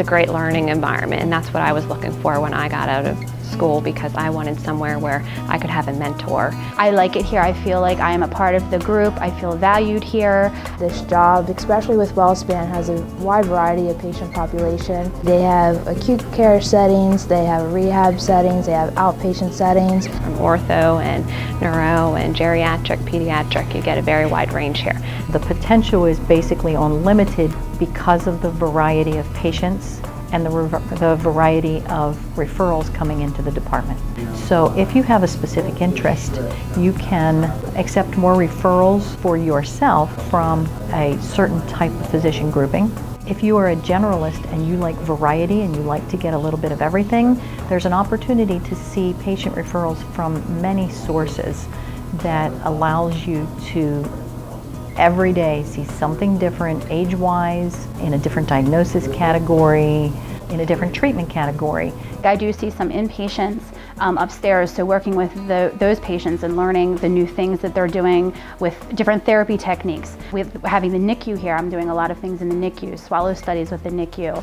a great learning environment, and that's what I was looking for when I got out of school, because I wanted somewhere where I could have a mentor. I like it here. I feel like I am a part of the group. I feel valued here. This job, especially with WellSpan, has a wide variety of patient population. They have acute care settings, they have rehab settings, they have outpatient settings. From ortho and neuro and geriatric, pediatric, you get a very wide range here. The potential is basically unlimited because of the variety of patients and the variety of referrals coming into the department. So if you have a specific interest, you can accept more referrals for yourself from a certain type of physician grouping. If you are a generalist and you like variety and you like to get a little bit of everything, there's an opportunity to see patient referrals from many sources that allows you to every day see something different age-wise, in a different diagnosis category, in a different treatment category. I do see some inpatients upstairs, so working with those patients and learning the new things that they're doing with different therapy techniques. With having the NICU here, I'm doing a lot of things in the NICU, swallow studies with the NICU.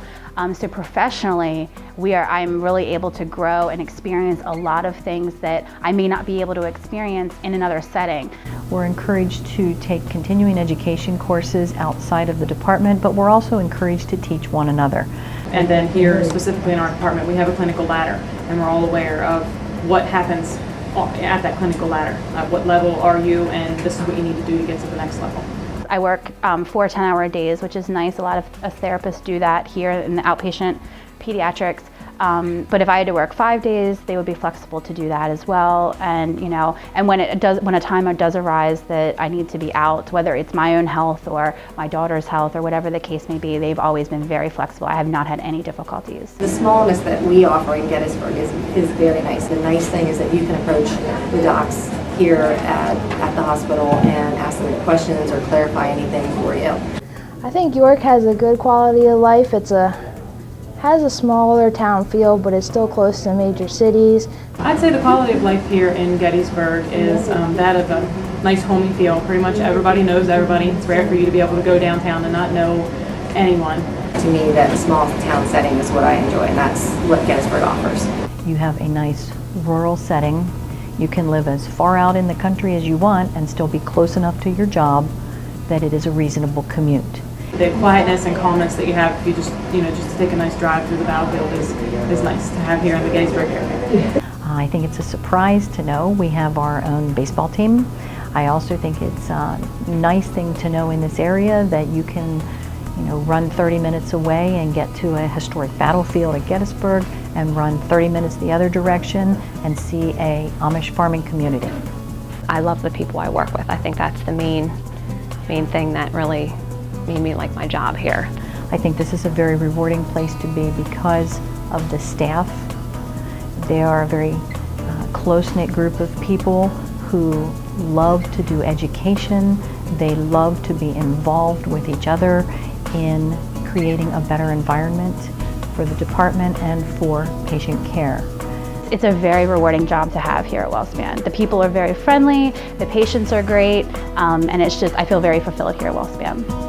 So professionally, I'm really able to grow and experience a lot of things that I may not be able to experience in another setting. We're encouraged to take continuing education courses outside of the department, but we're also encouraged to teach one another. And then here, specifically in our department, we have a clinical ladder, and we're all aware of what happens at that clinical ladder. At what level are you, and this is what you need to do to get to the next level. I work 4 10-hour days, which is nice. A lot of therapists do that here in the outpatient pediatrics. But if I had to work 5 days, they would be flexible to do that as well. And when a time does arise that I need to be out, whether it's my own health or my daughter's health or whatever the case may be, they've always been very flexible. I have not had any difficulties. The smallness that we offer in Gettysburg is very nice. The nice thing is that you can approach the docs here at the hospital and ask them questions or clarify anything for you. I think York has a good quality of life. Has a smaller town feel, but it's still close to major cities. I'd say the quality of life here in Gettysburg is that of a nice homey feel. Pretty much everybody knows everybody. It's rare for you to be able to go downtown and not know anyone. To me, that small town setting is what I enjoy, and that's what Gettysburg offers. You have a nice rural setting. You can live as far out in the country as you want and still be close enough to your job that it is a reasonable commute. The quietness and calmness that you have if you just take a nice drive through the battlefield is nice to have here in the Gettysburg area. I think it's a surprise to know we have our own baseball team. I also think it's a nice thing to know in this area that you can run 30 minutes away and get to a historic battlefield at Gettysburg and run 30 minutes the other direction and see a Amish farming community. I love the people I work with. I think that's the main thing that really made me like my job here. I think this is a very rewarding place to be because of the staff. They are a very close-knit group of people who love to do education. They love to be involved with each other in creating a better environment for the department and for patient care. It's a very rewarding job to have here at WellSpan. The people are very friendly, the patients are great, and I feel very fulfilled here at WellSpan.